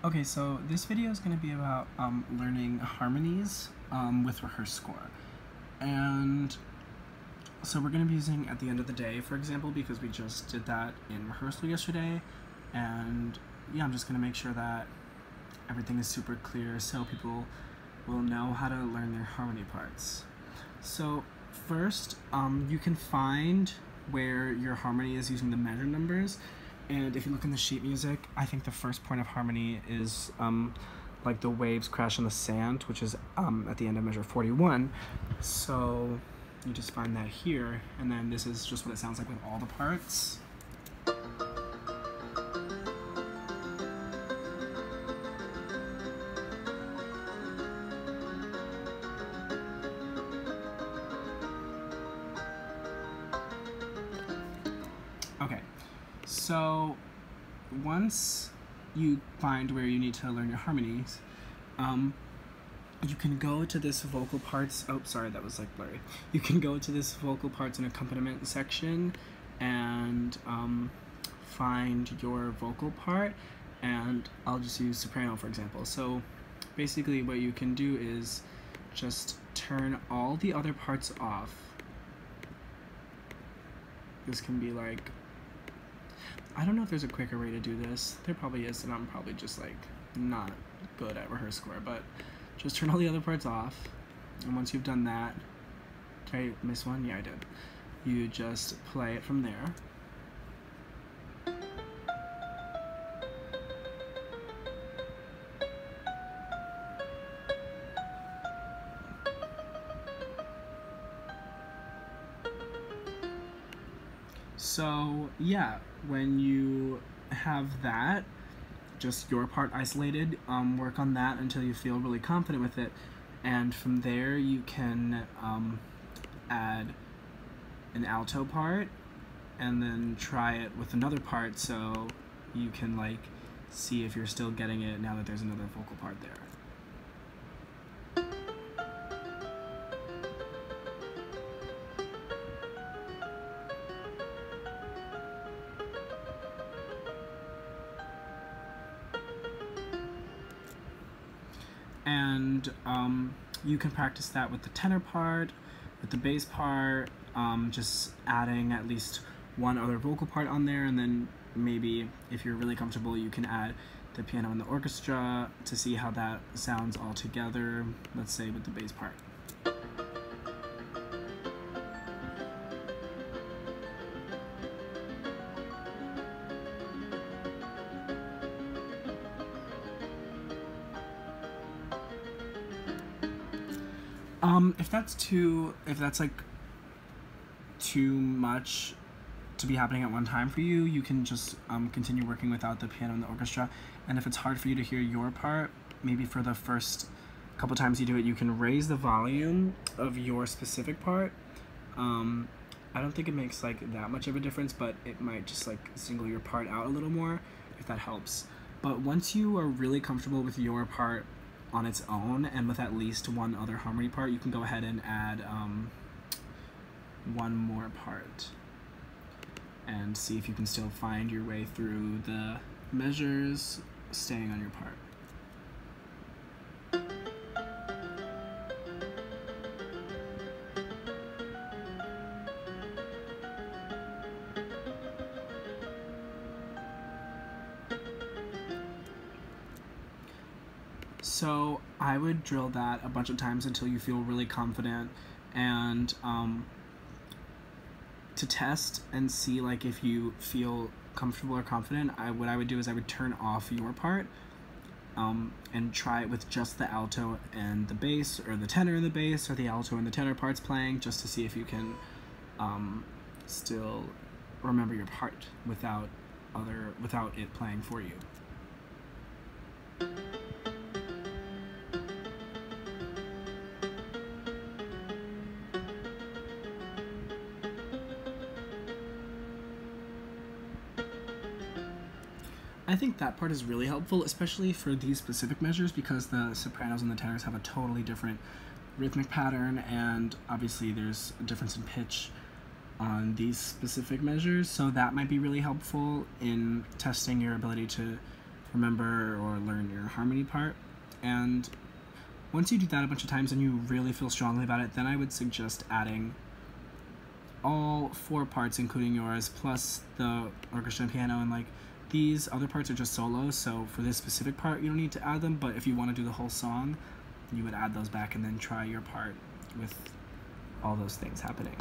Okay, so this video is going to be about learning harmonies with Rehearscore. And so we're going to be using At the End of the Day, for example, because we just did that in rehearsal yesterday. And yeah, I'm just going to make sure that everything is super clear so people will know how to learn their harmony parts. So first, you can find where your harmony is using the measure numbers. And if you look in the sheet music, I think the first point of harmony is like the waves crash on the sand, which is at the end of measure 41. So you just find that here, and then this is just what it sounds like with all the parts. Okay, so once you find where you need to learn your harmonies, you can go to this vocal parts, oh sorry, that was like blurry. You can go to this vocal parts and accompaniment section and find your vocal part, and I'll just use soprano for example. So basically what you can do is just turn all the other parts off. This can be like, I don't know if there's a quicker way to do this. There probably is, and I'm probably just like not good at Rehearscore, but just turn all the other parts off. And once you've done that, did I miss one? Yeah, I did. You just play it from there. So yeah, when you have that, just your part isolated, work on that until you feel really confident with it, and from there you can add an alto part and then try it with another part so you can like see if you're still getting it now that there's another vocal part there. And you can practice that with the tenor part, with the bass part, just adding at least one other vocal part on there, and then maybe if you're really comfortable you can add the piano and the orchestra to see how that sounds all together, let's say with the bass part. If that's like too much to be happening at one time for you, you can just continue working without the piano and the orchestra. And if it's hard for you to hear your part, maybe for the first couple times you do it, you can raise the volume of your specific part. I don't think it makes like that much of a difference, but it might just like single your part out a little more, if that helps. But once you are really comfortable with your part on its own and with at least one other harmony part, you can go ahead and add one more part and see if you can still find your way through the measures, staying on your part. So I would drill that a bunch of times until you feel really confident, and to test and see like if you feel comfortable or confident, what I would do is I would turn off your part and try it with just the alto and the bass, or the tenor and the bass, or the alto and the tenor parts playing, just to see if you can still remember your part without it playing for you. I think that part is really helpful, especially for these specific measures, because the sopranos and the tenors have a totally different rhythmic pattern, and obviously there's a difference in pitch on these specific measures, so that might be really helpful in testing your ability to remember or learn your harmony part. And once you do that a bunch of times and you really feel strongly about it, then I would suggest adding all 4 parts, including yours, plus the orchestra and piano, and like these other parts are just solos, so for this specific part you don't need to add them, but if you want to do the whole song, you would add those back and then try your part with all those things happening.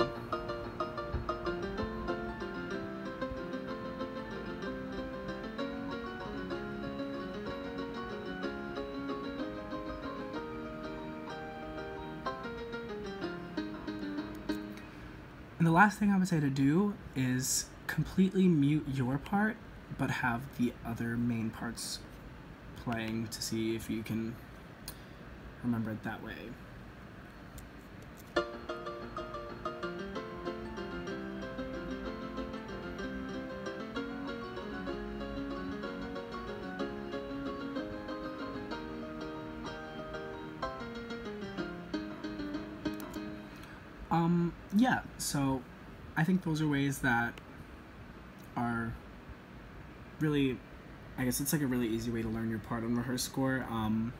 And the last thing I would say to do is completely mute your part, but have the other main parts playing to see if you can remember it that way. Yeah, so I think those are ways that are really, I guess it's like a really easy way to learn your part on Rehearscore. And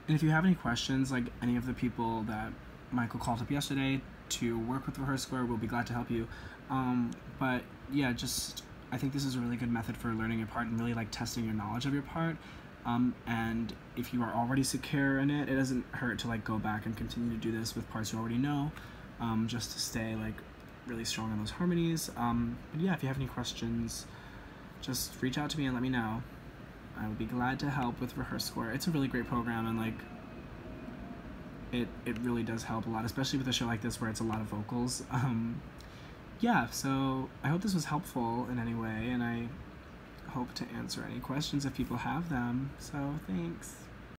if you have any questions, like any of the people that Michael called up yesterday to work with Rehearscore, we'll be glad to help you. But yeah, just, I think this is a really good method for learning your part and really like testing your knowledge of your part. And if you are already secure in it, it doesn't hurt to like go back and continue to do this with parts you already know, just to stay like really strong on those harmonies. But yeah, if you have any questions, just reach out to me and let me know. I would be glad to help with Rehearscore. It's a really great program, and like it really does help a lot, especially with a show like this where it's a lot of vocals. Yeah, so I hope this was helpful in any way, and I hope to answer any questions if people have them. So thanks.